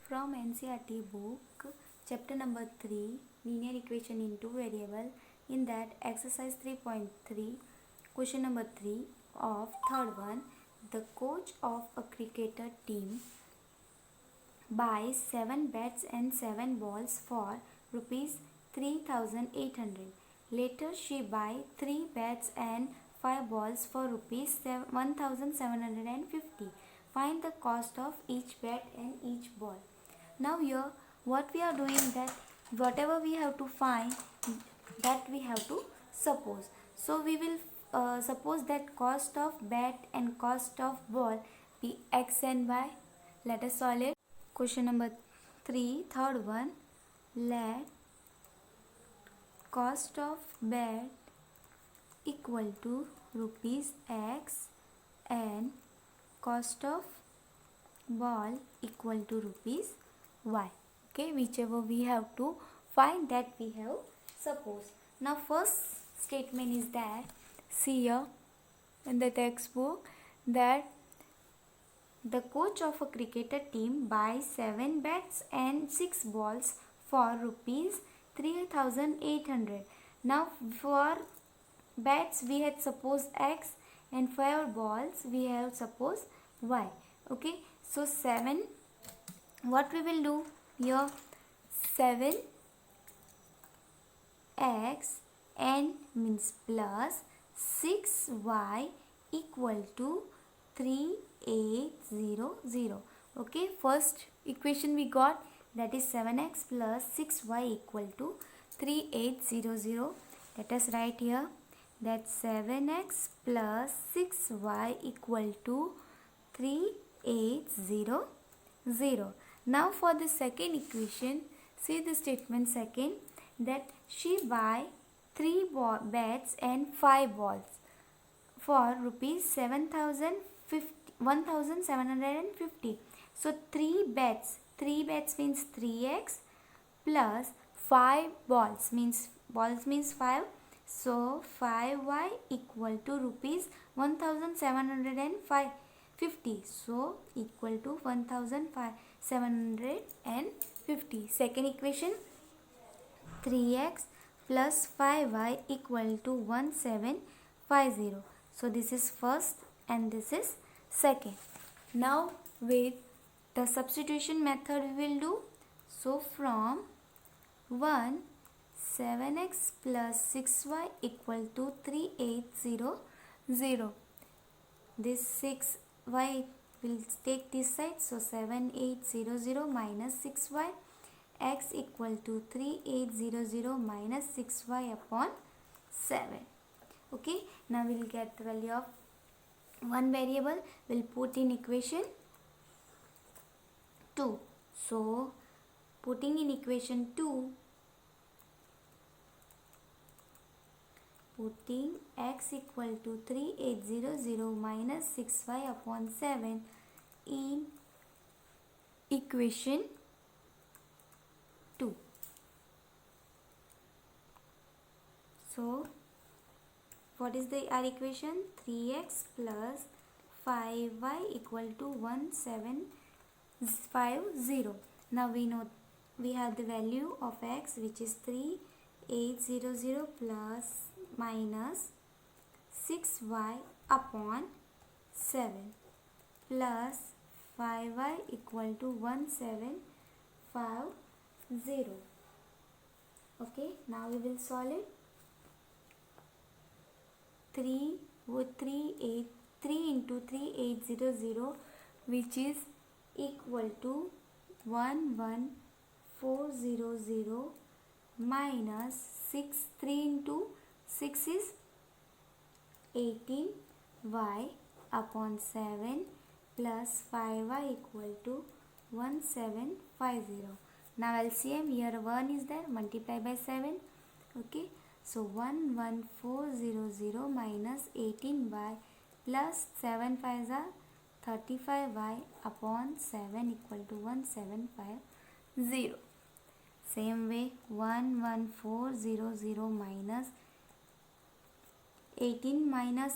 From NCERT book, chapter number 3, linear equation in two variable. In that exercise 3.3, question number 3 of third one, the coach of a cricketer team buys 7 bats and 7 balls for rupees 3800. Later she buys 3 bats and 5 balls for rupees 1750. Find the cost of each bat and each ball. Now here what we are doing, that whatever we have to find, that we have to suppose. So we will suppose that cost of bat and cost of ball be x and y. Let us solve it. Question number 3, third one. Let cost of bat equal to rupees x and cost of ball equal to rupees y. Okay, whichever we have to find, that we have suppose. Now first statement is that, see here in the textbook, that the coach of a cricketer team buys 7 bats and 6 balls for rupees 3800. Now for bats we had supposed x and for balls we have supposed y. Okay, so 7, what we will do here, 7x and means plus 6y equal to 3800. Okay, first equation we got, that is 7x plus 6y equal to 3800. Let us write here that 7x plus 6y equal to 3800. Now for the second equation, see the statement second, that she buy 3 bats and 5 balls for rupees 1750. So 3 bats means 3x plus 5 balls means 5. So 5y equal to rupees 1750. So equal to 1750. Second equation, 3x plus 5y equal to 1750. So this is first and this is second. Now with the substitution method we will do. So from 1, 7x plus 6y equal to 3800. This 6y will take this side, so 7800 minus 6y, x equal to 3800 minus 6y upon 7. Okay, now we will get the value of one variable. We'll put in equation 2. So putting in equation 2, putting x equal to 3800 minus 6y upon 7 in equation 2. So what is our equation? 3x plus 5y equal to 1750. Now we know we have the value of x, which is 3800 plus minus 6y upon 7 plus 5y equal to 1750. Okay, now we will solve it. 3 into 3800, which is equal to 11400 minus 6. 3 into 6 is 18y upon 7 plus 5y equal to 1750. Now LCM, here 1 is there, multiply by 7. Okay, so 11400 minus 18y plus 7 5s are 35y upon 7 equal to 1750. Same way, 11400 minus 18 minus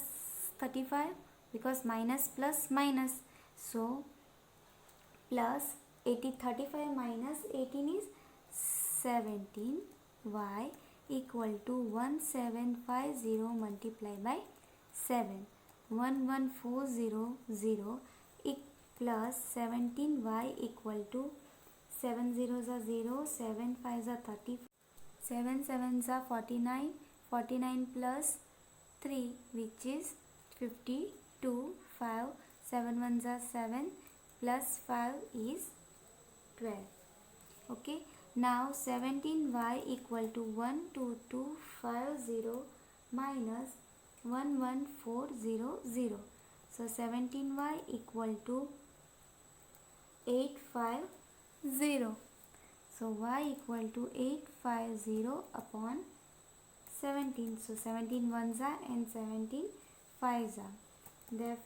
35, because minus plus minus, so plus 35 minus 18 is 17. Y equal to 1750 multiplied by 7. 11400 plus 17y equal to 7 zeros are 0, 7 5s are 30, 7 7s are 49, 49 plus 3 which is 52, 5, 7 1s are 7 plus 5 is 12. Okay, now 17y equal to 12250 minus 11400. So 17y equal to 850. So y equal to 850 upon 17. So 17 ones are and 17 fives are. There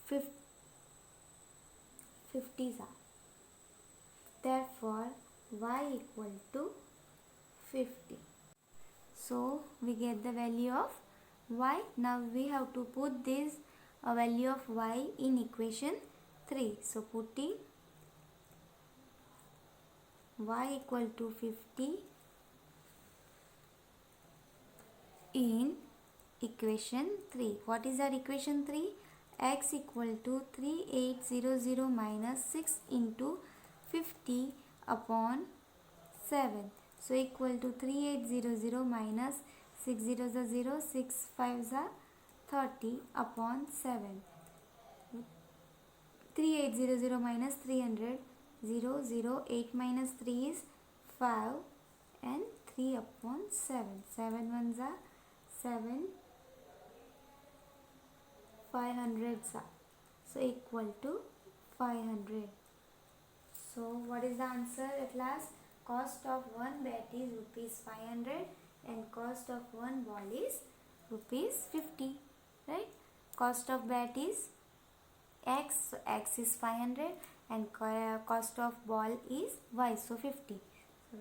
50s are. Therefore y equal to 50. So we get the value of y. Now we have to put this value of y in equation 3. So putting y equal to 50 in equation 3. What is our equation 3? X equal to 3800 minus 6 into 50 upon 7. So equal to 3800 minus 6 zeros are 0, 6 5s are 30 upon 7. 3800 minus 300, 0 0, 8 minus 3 is 5 and 3 upon 7. 7 ones are 7, 500s are. So equal to 500. So what is the answer at last? Cost of one bat is rupees 500 and cost of one ball is rupees 50. Right? Cost of bat is x, so x is 500 and cost of ball is y, so 50.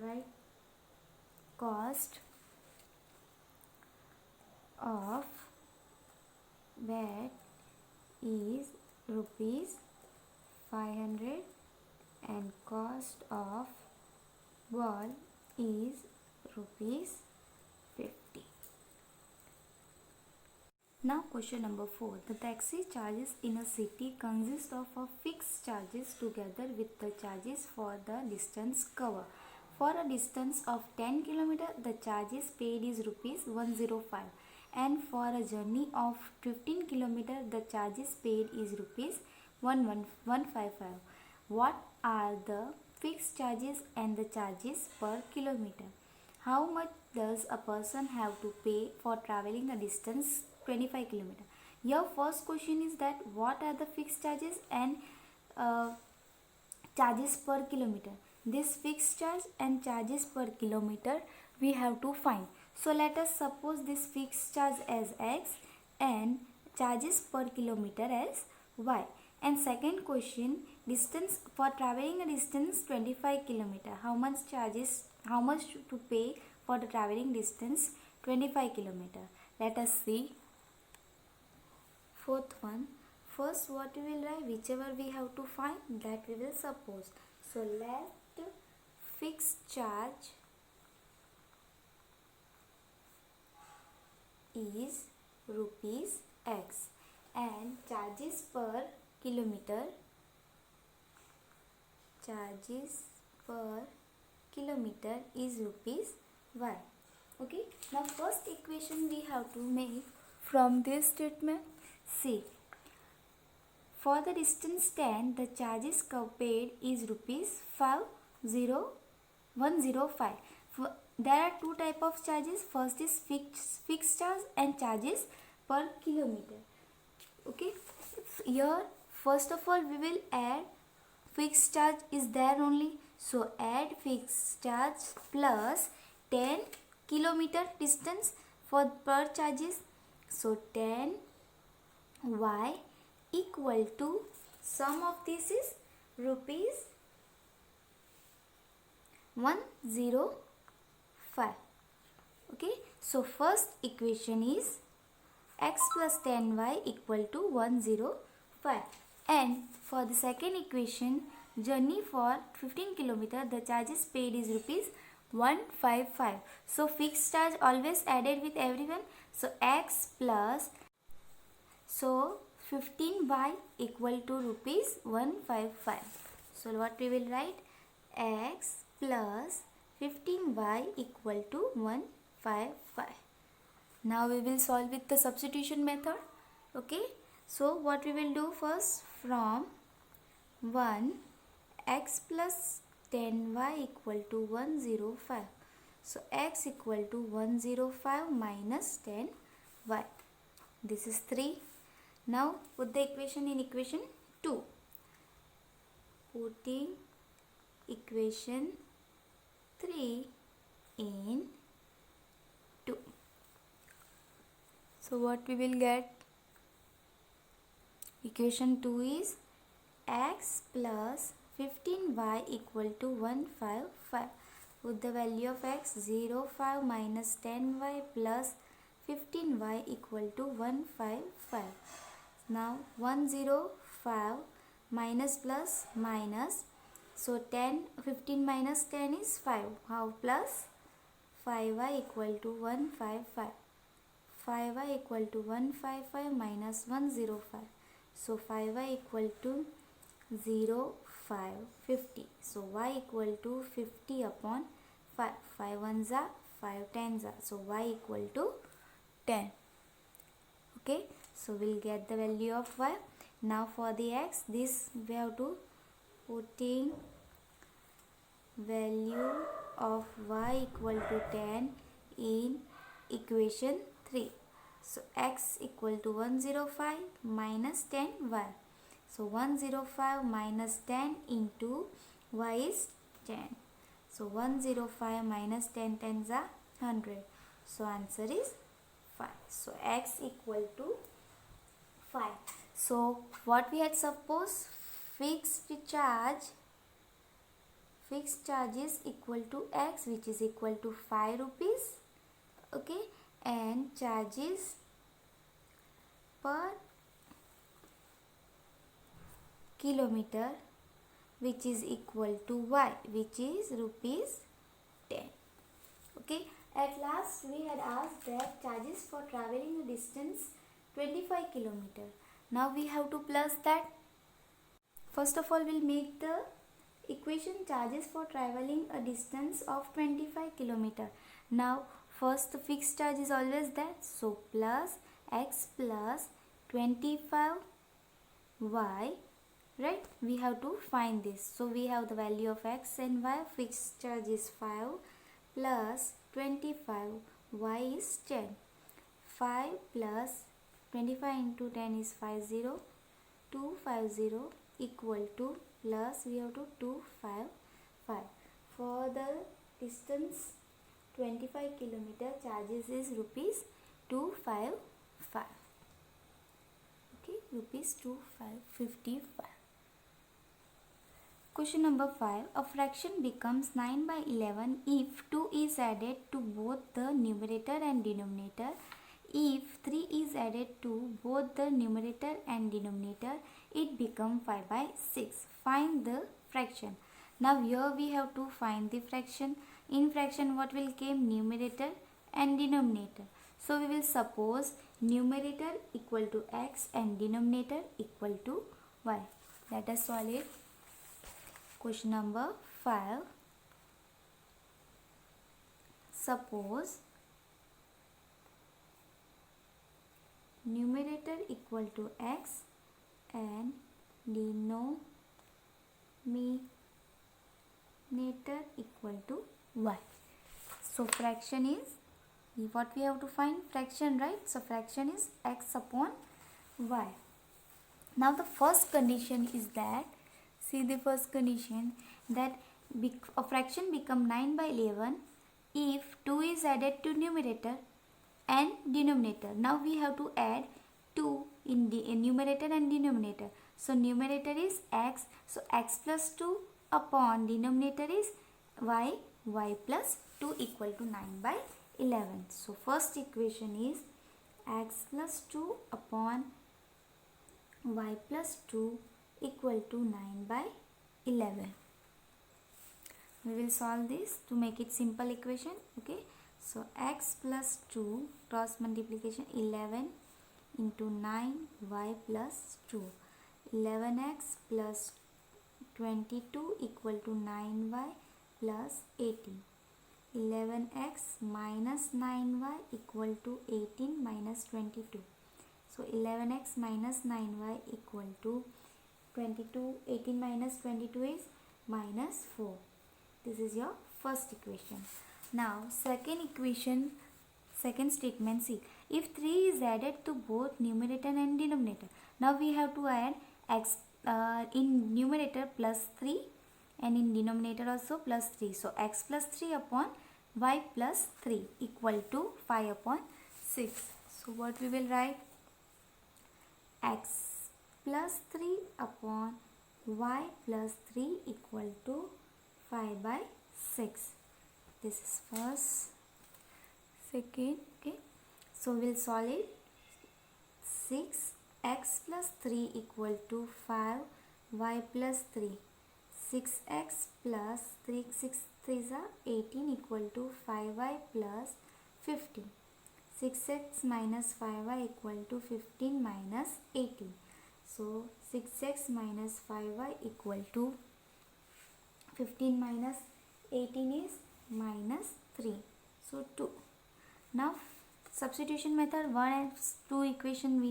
Right? Cost of bat is rupees 500 and cost of ball is rupees 50. Now question number 4. The taxi charges in a city consist of a fixed charges together with the charges for the distance covered. For a distance of 10 km, the charges paid is rupees 105, and for a journey of 15 km, the charges paid is rupees 155. What are the fixed charges and the charges per kilometer? How much does a person have to pay for traveling a distance 25 km? Your first question is that what are the fixed charges and charges per kilometer? This fixed charge and charges per kilometer we have to find. So let us suppose this fixed charge as x and charges per kilometer as y. And second question, distance for traveling a distance 25 km. How much to pay for the traveling distance 25 km? Let us see. Fourth one. First what we will write, whichever we have to find, that we will suppose. So let fixed charge is rupees x and charges per kilometer is rupees y. Okay, now first equation we have to make from this statement. See, for the distance 10, the charges paid is rupees 105. There are two type of charges. First is fixed charge and charges per kilometer. Okay, here first of all we will add fixed charge is there only. So add fixed charge plus 10 kilometer distance for per charges. So 10 y equal to sum of this is rupees 105. Okay, so first equation is x plus 10y equal to 105, and for the second equation journey for 15 km, the charges paid is rupees 155. So fixed charge always added with everyone. So x plus, so 15y equal to rupees 155. So what we will write? X plus 15y equal to 155. Now we will solve with the substitution method. Okay. So what we will do first, from 1 x plus 10y equal to 105. So x equal to 105 minus 10y. This is 3. Now put the equation in equation 2. Putting equation 3 in 2. So what we will get? Equation 2 is x plus 15y equal to 155. With the value of x, 05 minus 10y plus 15y equal to 155. Now 105 minus plus minus. So 15 minus 10 is 5. How? Plus 5y equal to 155. 5y equal to 155 minus 105. So 5y equal to 0, 5, 50. So y equal to 50 upon 5. 5 ones are 5 tens are. So y equal to 10. Okay. So we'll get the value of y. Now for the x, this we have to putting value of y equal to 10 in equation 3. So x equal to 105 minus 10y. So 105 minus 10 into y is 10. So 105 minus 10 tens are 100. So answer is 5. So x equal to 5. So what we had supposed, fixed charge is equal to x, which is equal to 5 rupees. Okay, and charges per kilometer, which is equal to y, which is rupees 10. Okay, at last we had asked that charges for traveling a distance 25 km. Now we have to plus that. First of all, we'll make the equation charges for traveling a distance of 25 km. Now first, the fixed charge is always that. So plus x plus 25y, right? We have to find this. So we have the value of x and y. Fixed charge is 5 plus 25, y is 10. 5 plus 25 into 10 is 50. 250 equal to, plus we have to 255. For the distance 25 km, charges is rupees 255. Okay, rupees 255. Question number 5. A fraction becomes 9 by 11 if 2 is added to both the numerator and denominator. If 3 is added to both the numerator and denominator, it becomes 5 by 6. Find the fraction. Now here we have to find the fraction. In fraction, what will come? Numerator and denominator. So we will suppose numerator equal to x and denominator equal to y. Let us solve it. Question number 5. Suppose numerator equal to x and denominator equal to y. So fraction is, what we have to find? Fraction, right? So fraction is x upon y. Now the first condition is that, see the first condition, that a fraction become 9 by 11 if 2 is added to numerator and denominator. Now we have to add 2 in the numerator and denominator. So numerator is x, so x plus 2 upon denominator is y, y plus 2 equal to 9 by 11. So first equation is x plus 2 upon y plus 2 equal to 9 by 11. We will solve this to make it simple equation. Okay, so x plus 2 cross multiplication 11 into 9y plus 2. 11x plus 22 equal to 9y plus 18. 11x minus 9y equal to 18 minus 22. So 11x minus 9y equal to 22. 18 minus 22 is minus 4. This is your first equation. Now second equation, second statement, see, if 3 is added to both numerator and denominator, now we have to add x in numerator plus 3 and in denominator also plus 3. So x plus 3 upon y plus 3 equal to 5 upon 6. So what we will write? X plus 3 upon y plus 3 equal to 5 by 6. This is first. Second, okay, so we'll solve it. 6x plus 3 equal to 5 y plus 3. 6x plus 3, 6 3s are 18 equal to 5y plus 15. 6x minus 5y equal to 15 minus 18. So 6x minus 5y equal to 15 minus 18 is minus 3. So 2. Now substitution method, 1 and 2 equation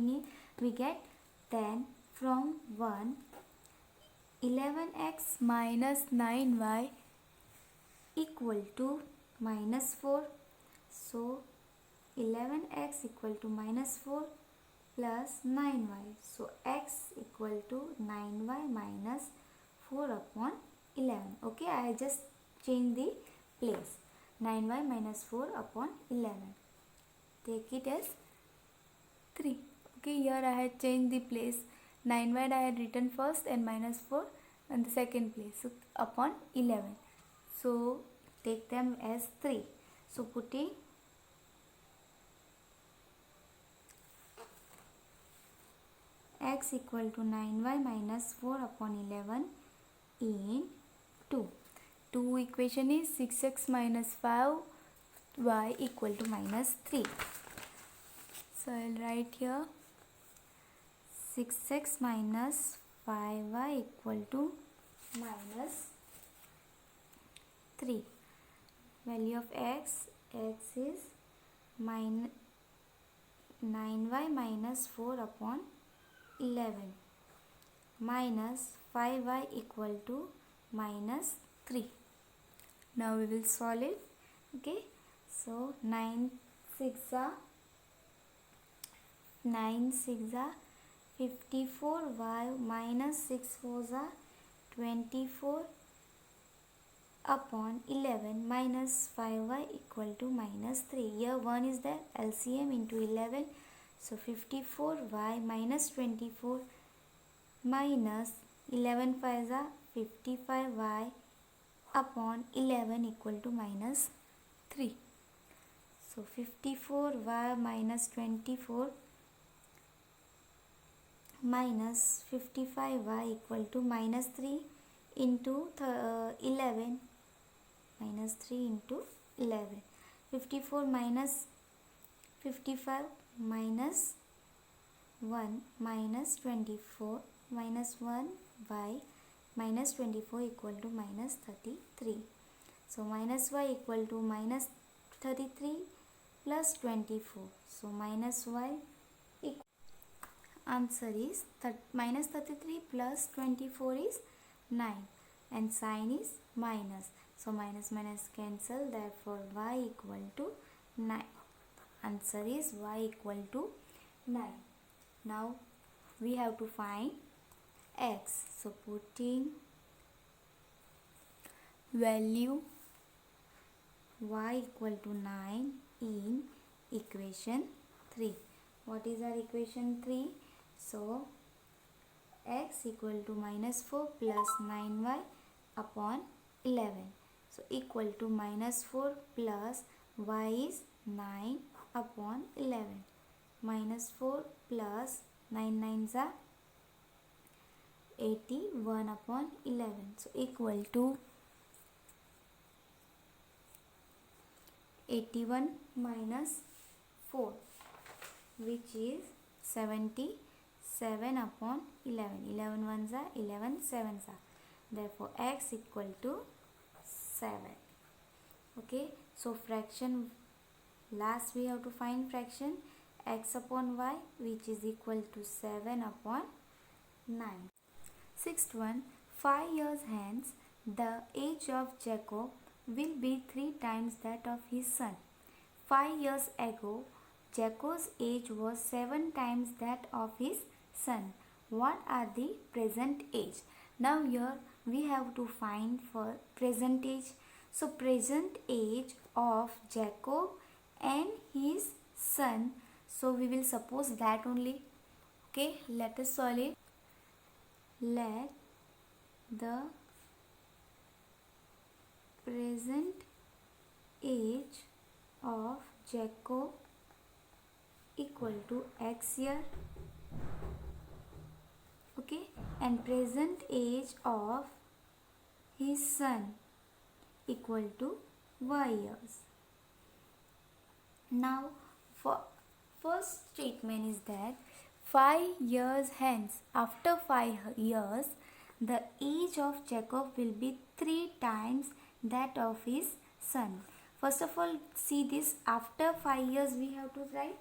we get. Then from 1, 11x minus 9y equal to minus 4. So 11x equal to minus 4 plus 9y. So x equal to 9y minus 4 upon 11. Okay, I just change the place. 9y minus 4 upon 11. Take it as 3. Okay, here I had changed the place. 9y I had written first and minus 4 and the second place. So upon 11. So take them as 3. So putting x equal to 9y minus 4 upon 11 in 2. 2 equation is 6x minus 5y equal to minus 3. So I will write here 6x minus 5y equal to minus 3. Value of x is 9y minus 4 upon 11 minus 5y equal to minus 3. Now we will solve it. Okay, so 9 6 are 54y minus 6 4s are 24 upon 11 minus 5y equal to minus 3. Here 1 is there, LCM into 11. So 54y minus 24 minus 11 5s are 55y upon 11 equal to minus 3. So 54y minus 24 minus 55y equal to minus 3 into 11 minus 3 into 11. 54 minus 55 minus 1 minus 24 minus 1 by minus 24 equal to minus 33. So minus y equal to minus 33 plus 24. So minus y equal, answer is minus 33 plus 24 is 9 and sign is minus. So minus minus cancel, therefore y equal to 9. Answer is y equal to 9. Now we have to find x. So putting value y equal to 9 in equation 3. What is our equation 3? So x equal to minus 4 plus 9y upon 11. So equal to minus 4 plus y is 9 upon 11. Minus 4 plus 9 9s are 81 upon 11. So equal to 81 minus 4, which is 77 upon 11. 11 ones are 11 sevens are. Therefore x equal to 7. Okay, so fraction, last we have to find fraction x upon y, which is equal to 7 upon 9. Sixth one, 5 years hence the age of Jacob will be 3 times that of his son. 5 years ago Jacob's age was 7 times that of his son. What are the present age? Now here we have to find for present age. So present age of Jacob and his son. So we will suppose that only. Okay, let us solve it. Let the present age of Jacob equal to x year. Okay, and present age of his son equal to y years. Now for first statement is that 5 years hence, after 5 years, the age of Jacob will be 3 times that of his son. First of all, see this, after 5 years we have to write.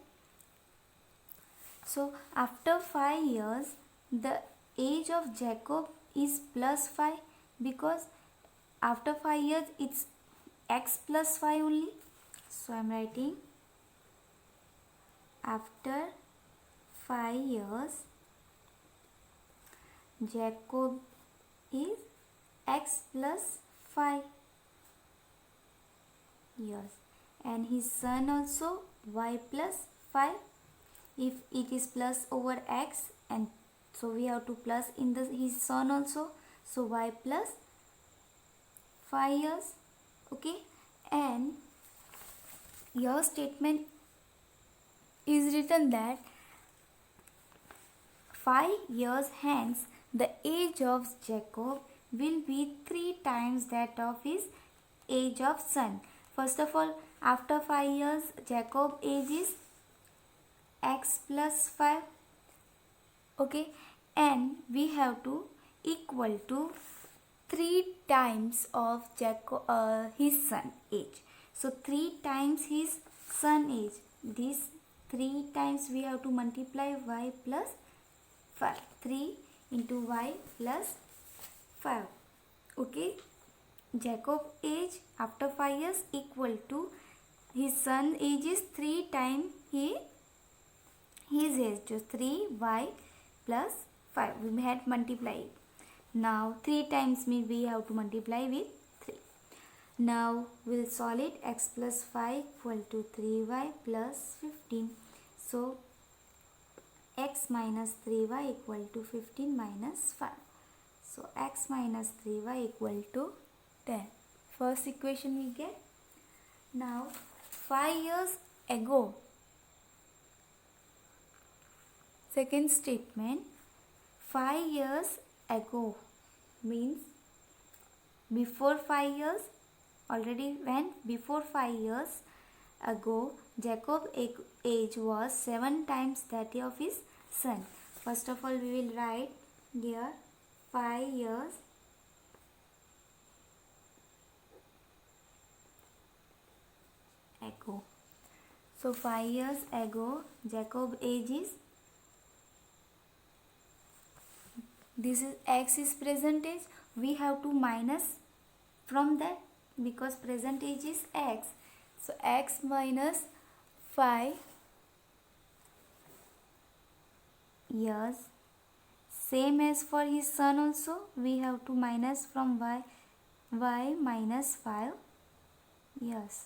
So after 5 years, the age of Jacob is plus 5, because after 5 years it's x plus 5 only. So I am writing after 5 years Jacob is x plus 5 years, and his son also y plus 5. If it is plus over x, and so we have to plus in his son also, so y plus 5 years. Okay, and your statement is written that 5 years hence the age of Jacob will be 3 times that of his age of son. First of all, after 5 years Jacob age is x plus 5. Okay, and we have to equal to 3 times of Jacob, his son age. So 3 times his son age, this 3 times we have to multiply y plus 5. 3 into y plus 5. Okay, Jacob age after 5 years equal to his son age is 3 times his age, so 3y plus 5. We had multiplied. Now 3 times means we have to multiply with 3. Now we'll solve it. X plus 5 equal to 3y plus 15. So x minus 3y equal to 15 minus 5. So x minus 3y equal to 10. First equation we get. Now 5 years ago, second statement, 5 years ago means before 5 years, already went before 5 years ago Jacob age was 7 times that of his son. First of all we will write here 5 years ago. So 5 years ago Jacob age is, this is x is present age, we have to minus from that because present age is x. So x minus 5 years, same as for his son also, we have to minus from y minus 5 years.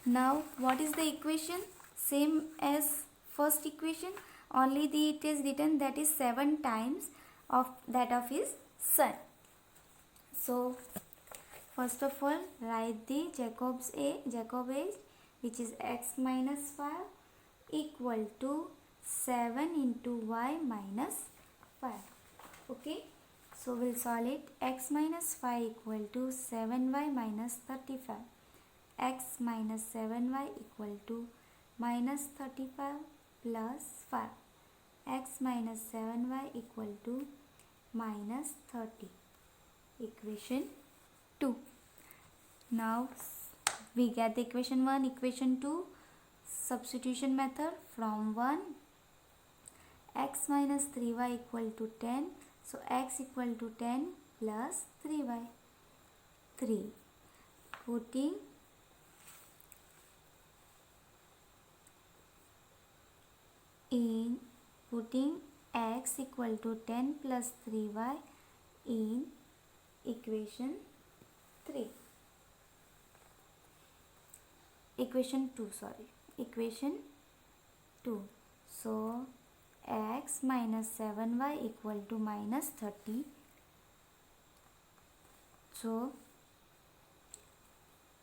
Now what is the equation? Same as first equation, only it is written that is 7 times of that of his son. So first of all write the Jacob age, which is x minus 5 equal to 7 into y minus 5. Okay, so we'll solve it. X minus 5 equal to 7y minus 35. X minus 7y equal to minus 35 plus 5. X minus 7y equal to minus 30. Equation 2. Now we get the equation 1, equation 2. Substitution method. From 1, x minus 3y equal to 10. So x equal to 10 plus 3y. 3. Putting x equal to 10 plus 3y in equation 3. Equation 2, equation 2. So x minus 7y equal to minus 30. So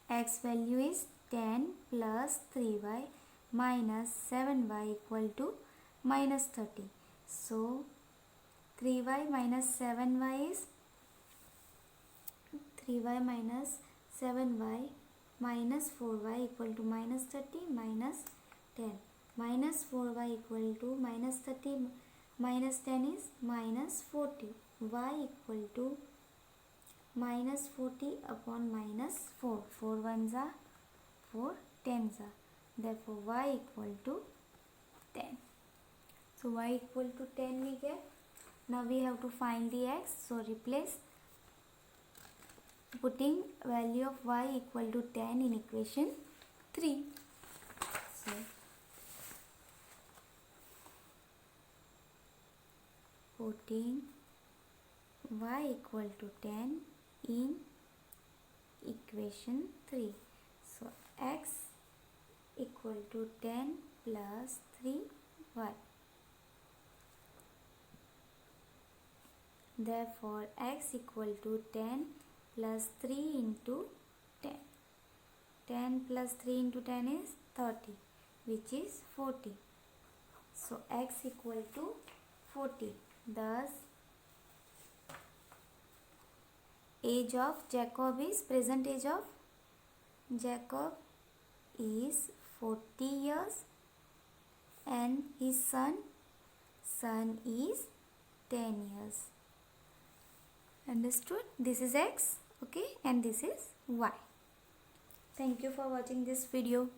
x value is 10 plus 3y minus 7y equal to minus 30. So 3y minus 7y is 3y minus 7y minus 4y equal to minus 30 minus 10. Minus 4y equal to minus 30 minus 10 is minus 40. Y equal to minus 40 upon minus 4. 4 ones are 4 tens are. Therefore y equal to 10. So y equal to 10 we get. Now we have to find the x. So replace, putting value of y equal to 10 in equation 3. So putting y equal to 10 in equation 3. So x equal to 10 plus 3y. Therefore x equal to 10 plus 3 into 10. 10 plus 3 into 10 is 30, which is 40. So x equal to 40. Thus age of Jacob is, present age of Jacob is 40 years and his son is 10 years. Understood? This is x, okay, and this is y. Thank you for watching this video.